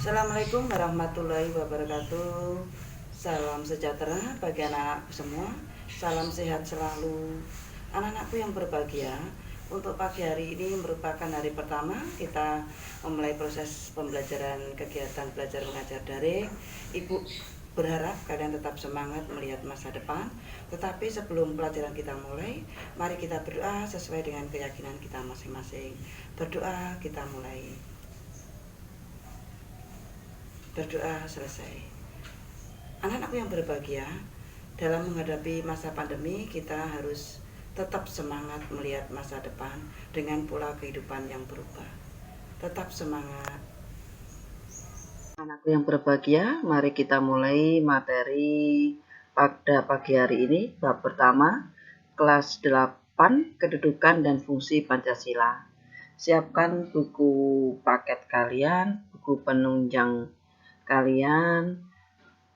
Assalamualaikum warahmatullahi wabarakatuh. Salam sejahtera bagi anak-anakku semua. Salam sehat selalu. Anak-anakku yang berbahagia, untuk pagi hari ini merupakan hari pertama kita memulai proses pembelajaran kegiatan belajar mengajar daring. Ibu berharap kalian tetap semangat melihat masa depan. Tetapi sebelum pelajaran kita mulai, mari kita berdoa sesuai dengan keyakinan kita masing-masing. Berdoa, kita mulai. Berdoa selesai. Anak-anakku yang berbahagia, dalam menghadapi masa pandemi kita harus tetap semangat melihat masa depan dengan pola kehidupan yang berubah. Tetap semangat. Anakku yang berbahagia, mari kita mulai materi pada pagi hari ini. Bab pertama, kelas 8, kedudukan dan fungsi Pancasila. Siapkan buku paket kalian, buku penunjang kalian,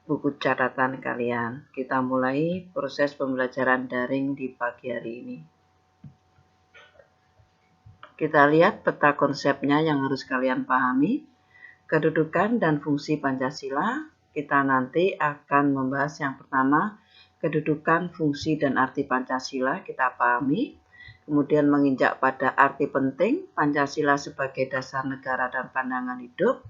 buku catatan kalian. Kita mulai proses pembelajaran daring di pagi hari ini. Kita lihat peta konsepnya yang harus kalian pahami. Kedudukan dan fungsi Pancasila. Kita nanti akan membahas yang pertama, kedudukan, fungsi, dan arti Pancasila. Kita pahami. Kemudian menginjak pada arti penting Pancasila sebagai dasar negara dan pandangan hidup.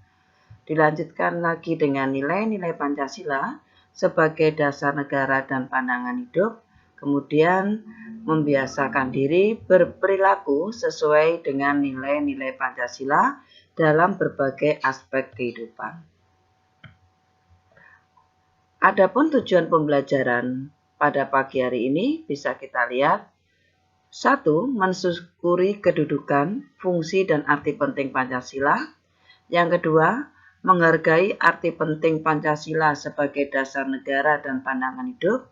Dilanjutkan lagi dengan nilai-nilai Pancasila sebagai dasar negara dan pandangan hidup. Kemudian membiasakan diri berperilaku sesuai dengan nilai-nilai Pancasila dalam berbagai aspek kehidupan. Adapun tujuan pembelajaran pada pagi hari ini bisa kita lihat. 1. Mensyukuri kedudukan, fungsi, dan arti penting Pancasila. Yang kedua, menghargai arti penting Pancasila sebagai dasar negara dan pandangan hidup.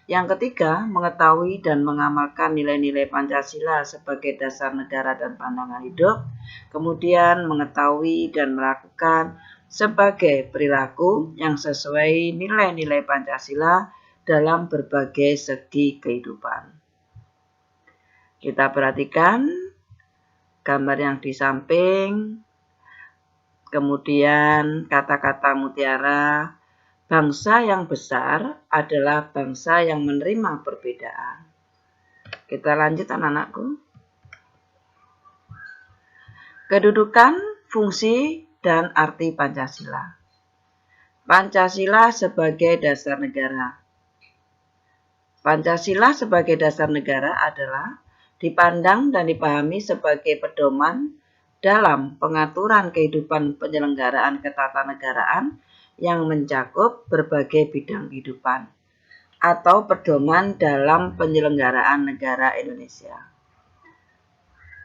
Yang ketiga, mengetahui dan mengamalkan nilai-nilai Pancasila sebagai dasar negara dan pandangan hidup. Kemudian mengetahui dan melakukan sebagai perilaku yang sesuai nilai-nilai Pancasila dalam berbagai segi kehidupan. Kita perhatikan gambar yang di samping. Kemudian kata-kata mutiara, bangsa yang besar adalah bangsa yang menerima perbedaan. Kita lanjut anak-anakku. Kedudukan, fungsi, dan arti Pancasila. Pancasila sebagai dasar negara. Pancasila sebagai dasar negara adalah dipandang dan dipahami sebagai pedoman dalam pengaturan kehidupan penyelenggaraan ketatanegaraan yang mencakup berbagai bidang kehidupan atau pedoman dalam penyelenggaraan negara Indonesia.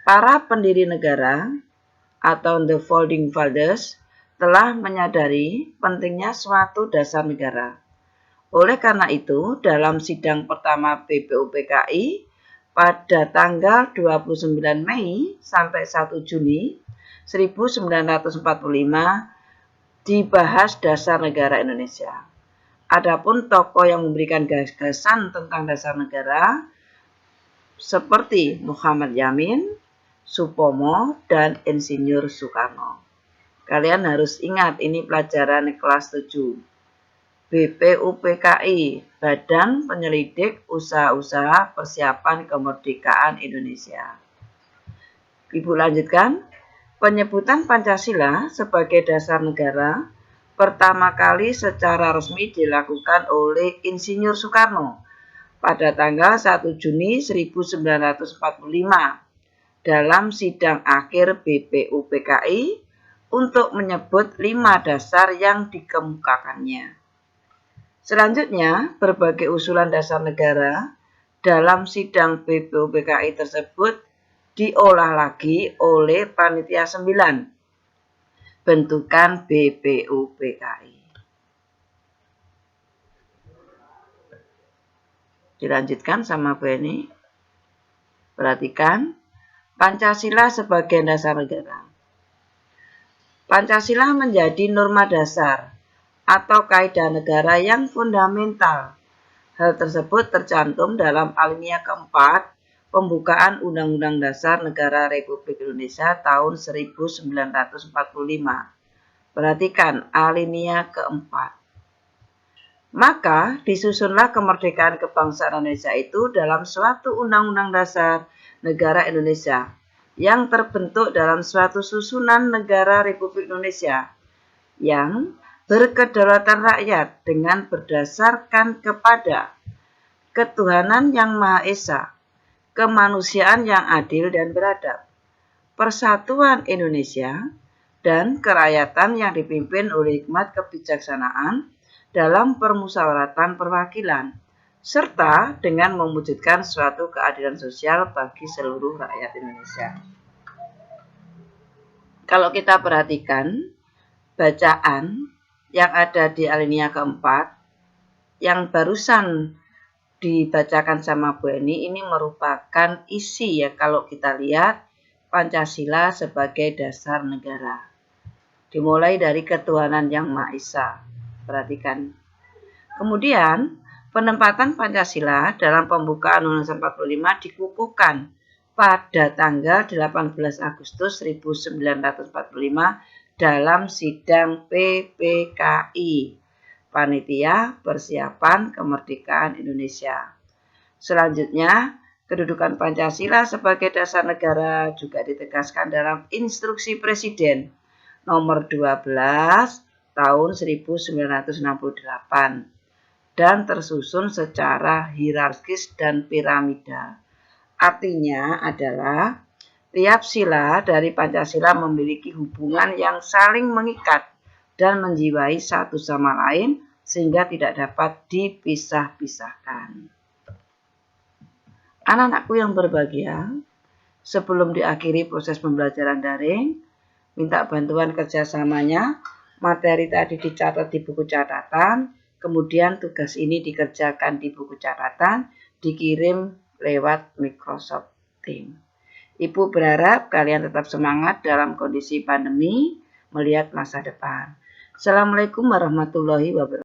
Para pendiri negara atau the founding fathers telah menyadari pentingnya suatu dasar negara. Oleh karena itu, dalam sidang pertama BPUPKI pada tanggal 29 Mei sampai 1 Juni 1945 dibahas dasar negara Indonesia. Adapun tokoh yang memberikan gagasan tentang dasar negara seperti Muhammad Yamin, Supomo, dan Insinyur Soekarno. Kalian harus ingat ini pelajaran kelas 7. BPUPKI, Badan Penyelidik Usaha-Usaha Persiapan Kemerdekaan Indonesia. Ibu lanjutkan. Penyebutan Pancasila sebagai dasar negara pertama kali secara resmi dilakukan oleh Insinyur Soekarno pada tanggal 1 Juni 1945 dalam sidang akhir BPUPKI untuk menyebut 5 dasar yang dikemukakannya. Selanjutnya, berbagai usulan dasar negara dalam sidang BPUPKI tersebut diolah lagi oleh Panitia 9, bentukan BPUPKI. Dilanjutkan sama Bu Eni. Perhatikan, Pancasila sebagai dasar negara. Pancasila menjadi norma dasar atau kaidah negara yang fundamental. Hal tersebut tercantum dalam alinea keempat pembukaan Undang-Undang Dasar Negara Republik Indonesia tahun 1945. Perhatikan alinea keempat. Maka disusunlah kemerdekaan kebangsaan Indonesia itu dalam suatu Undang-Undang Dasar Negara Indonesia yang terbentuk dalam suatu susunan negara Republik Indonesia yang berkedaulatan rakyat dengan berdasarkan kepada ketuhanan yang Maha Esa, kemanusiaan yang adil dan beradab, persatuan Indonesia, dan kerakyatan yang dipimpin oleh hikmat kebijaksanaan dalam permusyawaratan perwakilan, serta dengan mewujudkan suatu keadilan sosial bagi seluruh rakyat Indonesia. Kalau kita perhatikan bacaan yang ada di alinea keempat, yang barusan dibacakan sama Bu Eni ini merupakan isi ya kalau kita lihat Pancasila sebagai dasar negara. Dimulai dari ketuhanan yang Maha Esa. Perhatikan. Kemudian penempatan Pancasila dalam pembukaan Undang-Undang 45 dikukuhkan pada tanggal 18 Agustus 1945 dalam sidang PPKI. Panitia Persiapan Kemerdekaan Indonesia. Selanjutnya, kedudukan Pancasila sebagai dasar negara juga ditegaskan dalam Instruksi Presiden nomor 12 tahun 1968 dan tersusun secara hierarkis dan piramidal. Artinya adalah tiap sila dari Pancasila memiliki hubungan yang saling mengikat dan menjiwai satu sama lain sehingga tidak dapat dipisah-pisahkan. Anak-anakku yang berbahagia, sebelum diakhiri proses pembelajaran daring, minta bantuan kerjasamanya, materi tadi dicatat di buku catatan, kemudian tugas ini dikerjakan di buku catatan, dikirim lewat Microsoft Teams. Ibu berharap kalian tetap semangat dalam kondisi pandemi, melihat masa depan. Assalamualaikum warahmatullahi wabarakatuh.